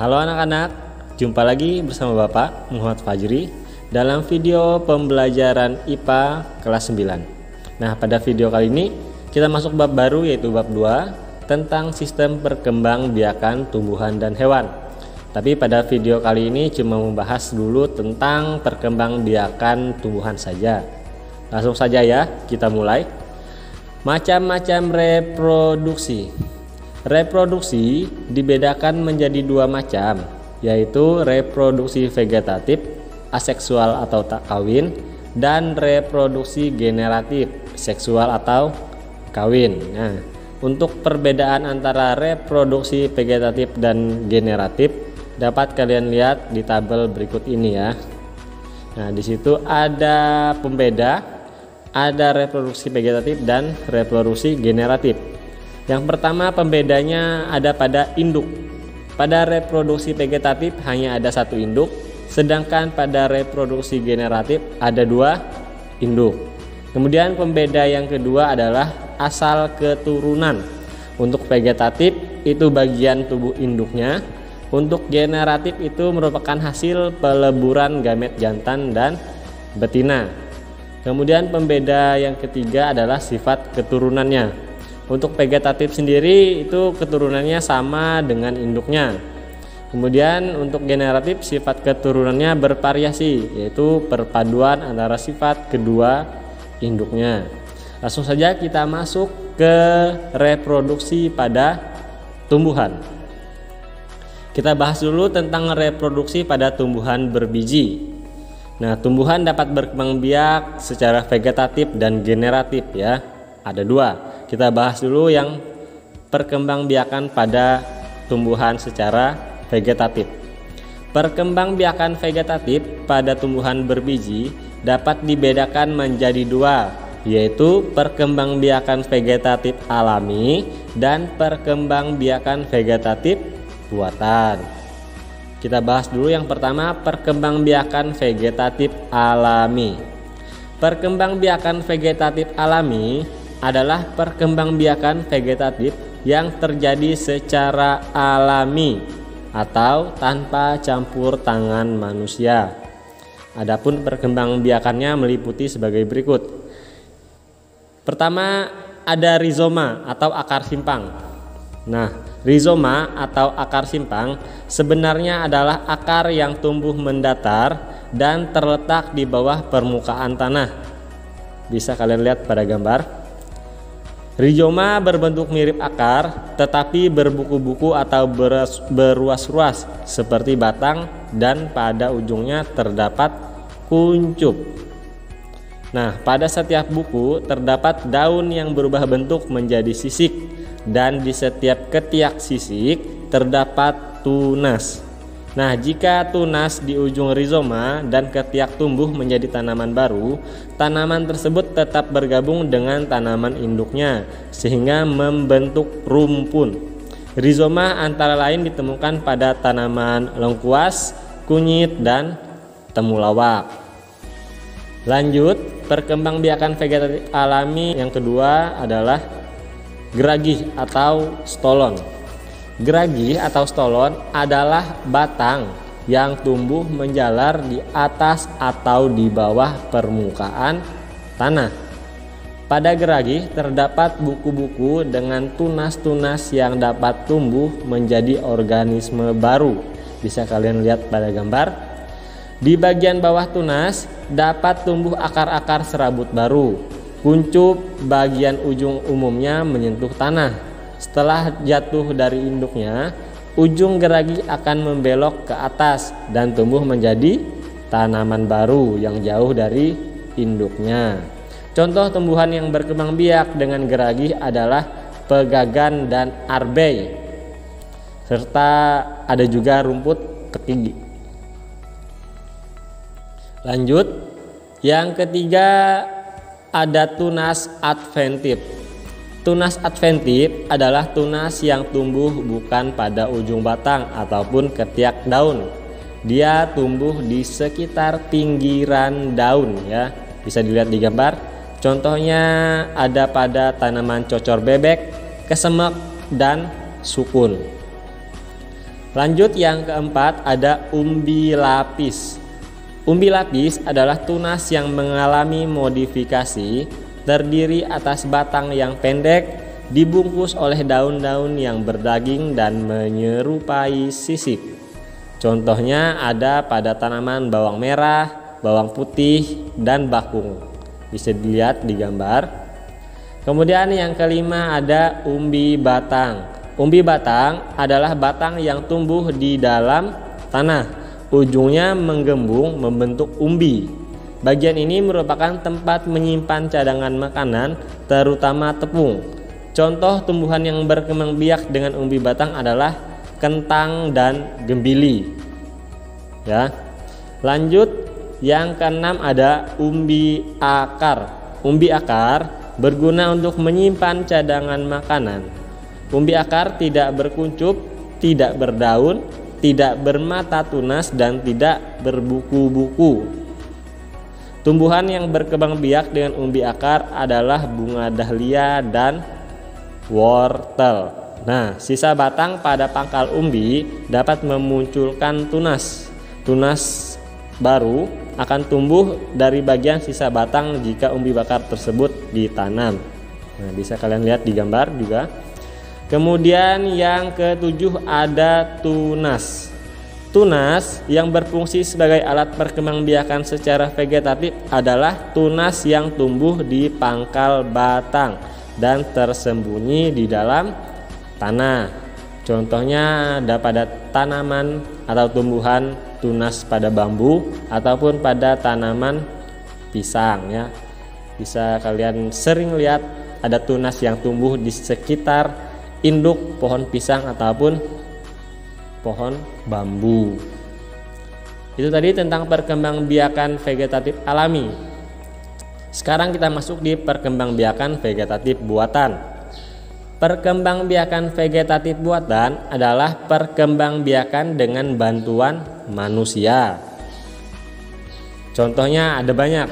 Halo anak-anak, jumpa lagi bersama Bapak Muhammad Fajri dalam video pembelajaran IPA kelas 9. Nah, pada video kali ini kita masuk bab baru, yaitu bab 2 tentang sistem perkembangbiakan tumbuhan dan hewan. Tapi pada video kali ini cuma membahas dulu tentang perkembangbiakan tumbuhan saja. Langsung saja ya, kita mulai. Macam-macam reproduksi. Reproduksi dibedakan menjadi dua macam, yaitu reproduksi vegetatif, aseksual atau tak kawin, dan reproduksi generatif, seksual atau kawin. Nah, untuk perbedaan antara reproduksi vegetatif dan generatif dapat kalian lihat di tabel berikut ini ya. Nah, di situ ada pembeda, ada reproduksi vegetatif dan reproduksi generatif. Yang pertama, pembedanya ada pada induk. Pada reproduksi vegetatif hanya ada satu induk, sedangkan pada reproduksi generatif ada dua induk. Kemudian pembeda yang kedua adalah asal keturunan. Untuk vegetatif itu bagian tubuh induknya, untuk generatif itu merupakan hasil peleburan gamet jantan dan betina. Kemudian pembeda yang ketiga adalah sifat keturunannya. Untuk vegetatif sendiri itu keturunannya sama dengan induknya. Kemudian untuk generatif sifat keturunannya bervariasi, yaitu perpaduan antara sifat kedua induknya. Langsung saja kita masuk ke reproduksi pada tumbuhan. Kita bahas dulu tentang reproduksi pada tumbuhan berbiji. Nah, tumbuhan dapat berkembang biak secara vegetatif dan generatif ya. Ada dua. Kita bahas dulu yang perkembangbiakan pada tumbuhan secara vegetatif. Perkembangbiakan vegetatif pada tumbuhan berbiji dapat dibedakan menjadi dua, yaitu perkembangbiakan vegetatif alami dan perkembangbiakan vegetatif buatan. Kita bahas dulu yang pertama, perkembangbiakan vegetatif alami. Perkembangbiakan vegetatif alami adalah perkembangbiakan vegetatif yang terjadi secara alami atau tanpa campur tangan manusia. Adapun perkembangbiakannya meliputi sebagai berikut. Pertama, ada rizoma atau akar simpang. Nah, rizoma atau akar simpang sebenarnya adalah akar yang tumbuh mendatar dan terletak di bawah permukaan tanah. Bisa kalian lihat pada gambar. Rizoma berbentuk mirip akar tetapi berbuku-buku atau beruas-ruas seperti batang, dan pada ujungnya terdapat kuncup. Nah, pada setiap buku terdapat daun yang berubah bentuk menjadi sisik, dan di setiap ketiak sisik terdapat tunas. Nah, jika tunas di ujung rizoma dan ketiak tumbuh menjadi tanaman baru, tanaman tersebut tetap bergabung dengan tanaman induknya sehingga membentuk rumpun. Rizoma antara lain ditemukan pada tanaman lengkuas, kunyit, dan temulawak. Lanjut, perkembangbiakan vegetatif alami yang kedua adalah geragih atau stolon. Geragih atau stolon adalah batang yang tumbuh menjalar di atas atau di bawah permukaan tanah. Pada geragih terdapat buku-buku dengan tunas-tunas yang dapat tumbuh menjadi organisme baru. Bisa kalian lihat pada gambar. Di bagian bawah tunas dapat tumbuh akar-akar serabut baru. Kuncup bagian ujung umumnya menyentuh tanah. Setelah jatuh dari induknya, ujung geragih akan membelok ke atas dan tumbuh menjadi tanaman baru yang jauh dari induknya. Contoh tumbuhan yang berkembang biak dengan geragih adalah pegagan dan arbei, serta ada juga rumput keki. Lanjut, yang ketiga ada tunas adventif. Tunas adventif adalah tunas yang tumbuh bukan pada ujung batang ataupun ketiak daun. Dia tumbuh di sekitar pinggiran daun ya. Bisa dilihat di gambar. Contohnya ada pada tanaman cocor bebek, kesemek, dan sukun. Lanjut yang keempat ada umbi lapis. Umbi lapis adalah tunas yang mengalami modifikasi, terdiri atas batang yang pendek, dibungkus oleh daun-daun yang berdaging dan menyerupai sisik. Contohnya ada pada tanaman bawang merah, bawang putih, dan bakung. Bisa dilihat di gambar. Kemudian yang kelima ada umbi batang. Umbi batang adalah batang yang tumbuh di dalam tanah. Ujungnya menggembung membentuk umbi. Bagian ini merupakan tempat menyimpan cadangan makanan, terutama tepung. Contoh tumbuhan yang berkembang biak dengan umbi batang adalah kentang dan gembili. Ya. Lanjut yang keenam ada umbi akar. Umbi akar berguna untuk menyimpan cadangan makanan. Umbi akar tidak berkuncup, tidak berdaun, tidak bermata tunas, dan tidak berbuku-buku. Tumbuhan yang berkembang biak dengan umbi akar adalah bunga dahlia dan wortel. Nah, sisa batang pada pangkal umbi dapat memunculkan tunas. Tunas baru akan tumbuh dari bagian sisa batang jika umbi bakar tersebut ditanam. Nah, bisa kalian lihat di gambar juga. Kemudian yang ketujuh ada tunas. Tunas yang berfungsi sebagai alat perkembangbiakan secara vegetatif adalah tunas yang tumbuh di pangkal batang dan tersembunyi di dalam tanah. Contohnya ada pada tanaman atau tumbuhan tunas pada bambu ataupun pada tanaman pisang ya. Bisa kalian sering lihat ada tunas yang tumbuh di sekitar induk pohon pisang ataupun pohon bambu. Itu tadi tentang perkembangbiakan vegetatif alami. Sekarang kita masuk di perkembangbiakan vegetatif buatan. Perkembangbiakan vegetatif buatan adalah perkembangbiakan dengan bantuan manusia. Contohnya ada banyak.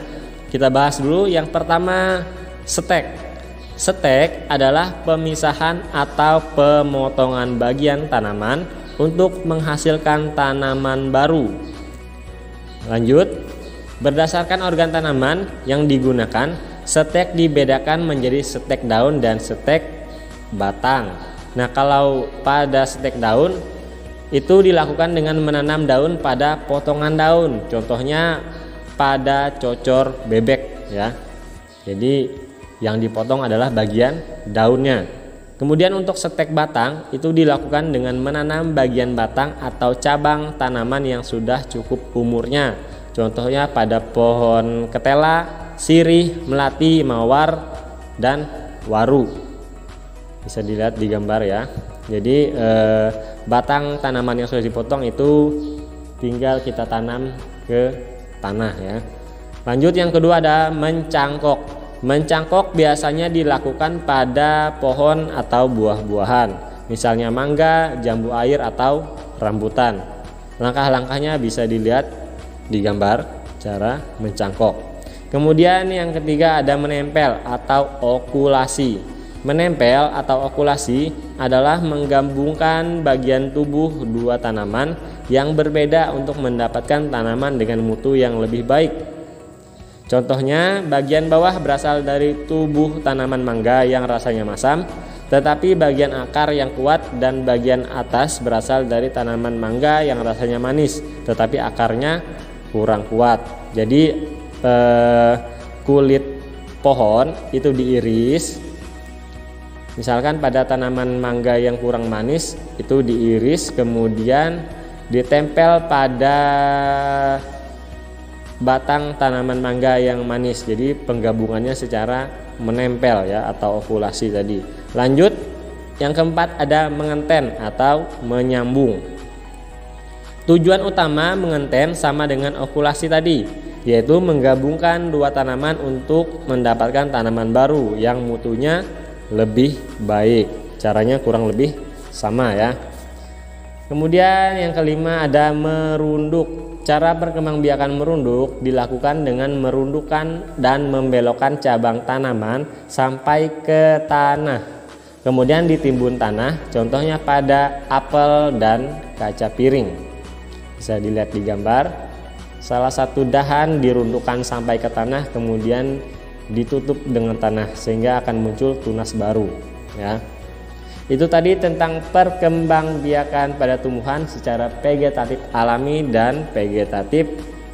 Kita bahas dulu yang pertama, stek. Stek adalah pemisahan atau pemotongan bagian tanaman untuk menghasilkan tanaman baru. Lanjut, berdasarkan organ tanaman yang digunakan, stek dibedakan menjadi stek daun dan stek batang. Nah, kalau pada stek daun itu dilakukan dengan menanam daun pada potongan daun. Contohnya pada cocor bebek ya. Jadi yang dipotong adalah bagian daunnya. Kemudian untuk stek batang itu dilakukan dengan menanam bagian batang atau cabang tanaman yang sudah cukup umurnya. Contohnya pada pohon ketela, sirih, melati, mawar, dan waru. Bisa dilihat di gambar ya. Jadi batang tanaman yang sudah dipotong itu tinggal kita tanam ke tanah ya. Lanjut yang kedua ada mencangkok. Mencangkok biasanya dilakukan pada pohon atau buah-buahan, misalnya mangga, jambu air, atau rambutan. Langkah-langkahnya bisa dilihat di gambar cara mencangkok. Kemudian yang ketiga ada menempel atau okulasi. Menempel atau okulasi adalah menggabungkan bagian tubuh dua tanaman yang berbeda untuk mendapatkan tanaman dengan mutu yang lebih baik. Contohnya, bagian bawah berasal dari tubuh tanaman mangga yang rasanya masam, tetapi bagian akar yang kuat, dan bagian atas berasal dari tanaman mangga yang rasanya manis, tetapi akarnya kurang kuat. Jadi kulit pohon itu diiris. Misalkan pada tanaman mangga yang kurang manis itu diiris, kemudian ditempel pada batang tanaman mangga yang manis. Jadi penggabungannya secara menempel ya, atau okulasi tadi. Lanjut yang keempat ada mengenten atau menyambung. Tujuan utama mengenten sama dengan okulasi tadi, yaitu menggabungkan dua tanaman untuk mendapatkan tanaman baru yang mutunya lebih baik. Caranya kurang lebih sama ya. Kemudian yang kelima ada merunduk. Cara perkembangbiakan merunduk dilakukan dengan merundukkan dan membelokkan cabang tanaman sampai ke tanah. kemudian ditimbun tanah, contohnya pada apel dan kaca piring. Bisa dilihat di gambar, salah satu dahan dirundukkan sampai ke tanah, kemudian ditutup dengan tanah sehingga akan muncul tunas baru, ya. Itu tadi tentang perkembangbiakan pada tumbuhan secara vegetatif alami dan vegetatif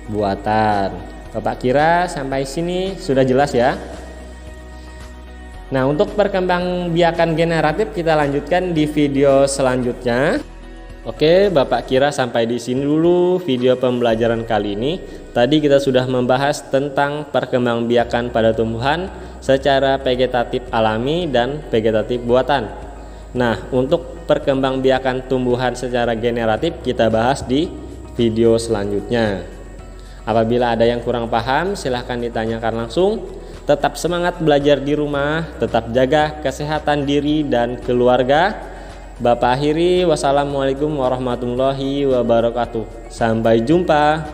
buatan. Bapak kira sampai sini sudah jelas ya? Nah, untuk perkembangbiakan generatif kita lanjutkan di video selanjutnya. Oke, Bapak kira sampai di sini dulu video pembelajaran kali ini. Tadi kita sudah membahas tentang perkembangbiakan pada tumbuhan secara vegetatif alami dan vegetatif buatan. Nah, untuk perkembangbiakan tumbuhan secara generatif kita bahas di video selanjutnya. Apabila ada yang kurang paham, silahkan ditanyakan langsung. Tetap semangat belajar di rumah, tetap jaga kesehatan diri dan keluarga. Bapak akhiri, wassalamualaikum warahmatullahi wabarakatuh. Sampai jumpa.